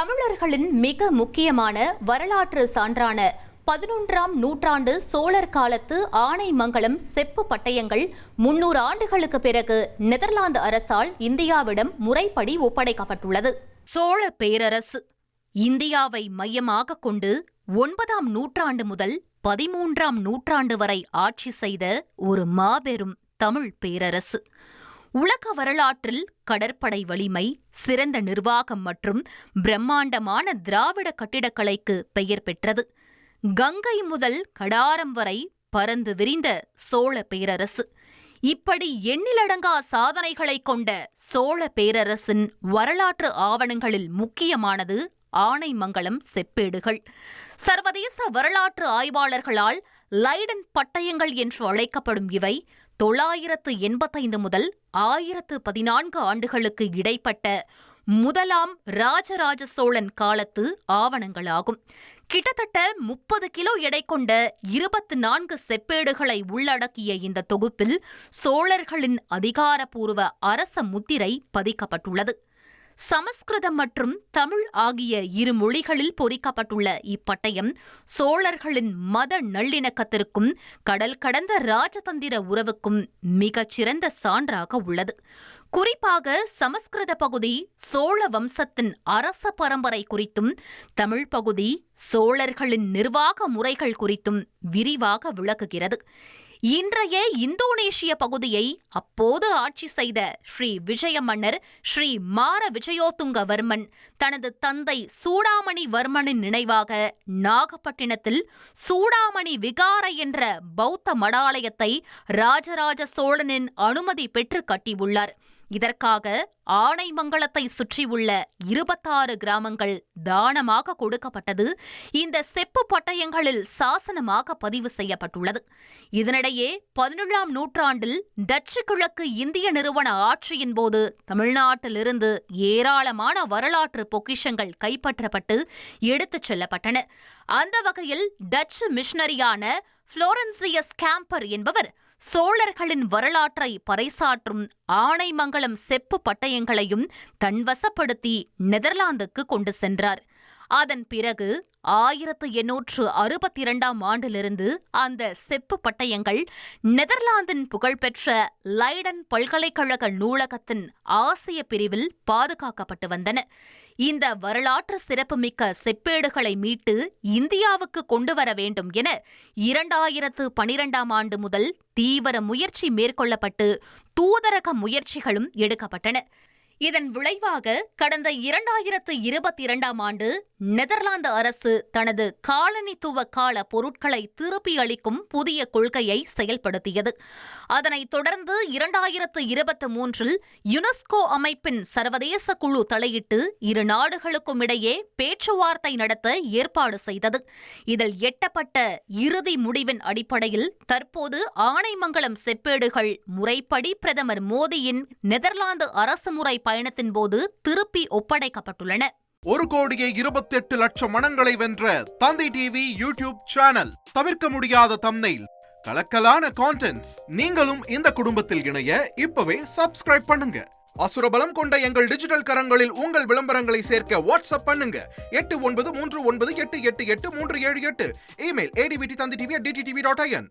தமிழர்களின் மிக முக்கியமான வரலாற்று சான்றான 11ஆம் நூற்றாண்டு சோழர் காலத்து ஆனைமங்கலம் செப்பு பட்டயங்கள் 300 ஆண்டுகளுக்கு பிறகு நெதர்லாந்து அரசால் இந்தியாவிடம் முறைப்படி ஒப்படைக்கப்பட்டுள்ளது. சோழ பேரரசு இந்தியாவை மையமாக கொண்டு 9ஆம் நூற்றாண்டு முதல் 13ஆம் நூற்றாண்டு வரை ஆட்சி செய்த ஒரு மாபெரும் தமிழ் பேரரசு. உலக வரலாற்றில் கடற்படை வலிமை, சிறந்த நிர்வாகம் மற்றும் பிரம்மாண்டமான திராவிட கட்டிடக்கலைக்கு பெயர் பெற்றது. கங்கை முதல் கடாரம் வரை பரந்து விரிந்த சோழ பேரரசு. இப்படி எண்ணிலடங்கா சாதனைகளை கொண்ட சோழ பேரரசின் வரலாற்று ஆவணங்களில் முக்கியமானது ஆனைமங்கலம் செப்பேடுகள். சர்வதேச வரலாற்று ஆய்வாளர்களால் லைடன் பட்டயங்கள் என்று அழைக்கப்படும் இவை 985 முதல் 1014 ஆண்டுகளுக்கு இடைப்பட்ட முதலாம் ராஜராஜ சோழன் காலத்து ஆவணங்களாகும். கிட்டத்தட்ட 30 கிலோ எடை கொண்ட 24 செப்பேடுகளை உள்ளடக்கிய இந்த தொகுப்பில் சோழர்களின் அதிகாரப்பூர்வ அரச முத்திரை பதிக்கப்பட்டுள்ளது. சமஸ்கிருதம் மற்றும் தமிழ் ஆகிய இரு மொழிகளில் பொறிக்கப்பட்டுள்ள இப்பட்டயம் சோழர்களின் மத நல்லிணக்கத்திற்கும் கடல் கடந்த ராஜதந்திர உறவுக்கும் மிகச்சிறந்த சான்றாக உள்ளது. குறிப்பாக சமஸ்கிருத பகுதி சோழ வம்சத்தின் அரச பரம்பரை குறித்தும், தமிழ் பகுதி சோழர்களின் நிர்வாக முறைகள் குறித்தும் விரிவாக விளக்குகிறது. இன்றைய இந்தோனேஷிய பகுதியை அப்போது ஆட்சி செய்த ஸ்ரீ விஜய மன்னர் ஸ்ரீ மார விஜயோத்துங்கவர்மன் தனது தந்தை சூடாமணி வர்மனின் நினைவாக நாகப்பட்டினத்தில் சூடாமணி விகாரை என்ற பௌத்த மடாலயத்தை ராஜராஜ சோழனின் அனுமதி பெற்று கட்டியுள்ளார். இதற்காக ஆனைமங்கலத்தை சுற்றியுள்ள 26 கிராமங்கள் தானமாக கொடுக்கப்பட்டது இந்த செப்பு பட்டயங்களில் சாசனமாக பதிவு செய்யப்பட்டுள்ளது. இதனிடையே 17ஆம் நூற்றாண்டில் டச்சு கிழக்கு இந்திய நிறுவன ஆட்சியின் போது தமிழ்நாட்டிலிருந்து ஏராளமான வரலாற்று பொக்கிஷங்கள் கைப்பற்றப்பட்டு எடுத்துச் செல்லப்பட்டன. அந்த வகையில் டச்சு மிஷனரியான புளோரன்சியஸ் கேம்பர் என்பவர் சோழர்களின் வரலாற்றை பறைசாற்றும் ஆனைமங்கலம் செப்பு பட்டயங்களையும் தன்வசப்படுத்தி நெதர்லாந்துக்கு கொண்டு சென்றார். அதன் பிறகு 1862ஆம் ஆண்டிலிருந்து அந்த செப்பு பட்டயங்கள் நெதர்லாந்தின் புகழ்பெற்ற லைடன் பல்கலைக்கழக நூலகத்தின் ஆசிய பிரிவில் பாதுகாக்கப்பட்டு வந்தன. இந்த வரலாற்று சிறப்புமிக்க செப்பேடுகளை மீட்டு இந்தியாவுக்கு கொண்டு வர வேண்டும் என 2012ஆம் ஆண்டு முதல் தீவிர முயற்சி மேற்கொள்ளப்பட்டு தூதரக முயற்சிகளும் எடுக்கப்பட்டன. இதன் விளைவாக கடந்த 2022ஆம் ஆண்டு நெதர்லாந்து அரசு தனது காலனித்துவ கால பொருட்களை திருப்பி அளிக்கும் புதிய கொள்கையை செயல்படுத்தியது. அதனைத் தொடர்ந்து 2023இல் யுனெஸ்கோ அமைப்பின் சர்வதேச குழு தலையிட்டு இரு நாடுகளுக்கும் இடையே பேச்சுவார்த்தை நடத்த ஏற்பாடு செய்தது. இதில் எட்டப்பட்ட இறுதி முடிவின் அடிப்படையில் தற்போது ஆனைமங்கலம் செப்பேடுகள் முறைப்படி பிரதமர் மோடியின் நெதர்லாந்து அரசுமுறை பயணத்தின் போது திருப்பி ஒப்படைக்கப்பட்டுள்ளன. 1,28,00,000 மனங்களை வென்ற தந்தி டிவி யூடியூப் சேனல். தவிர்க்க முடியாத தம்ப்நெயில், கலக்கலான கான்டென்ட்ஸ். நீங்களும் இந்த குடும்பத்தில் இணைய இப்பவே சப்ஸ்கிரைப் பண்ணுங்க. அசுரபலம் கொண்ட எங்கள் டிஜிட்டல் கரங்களில் உங்கள் விளம்பரங்களை சேர்க்க வாட்ஸ்அப் பண்ணுங்க. 8939888838. Email advtthanditv@dttv.in.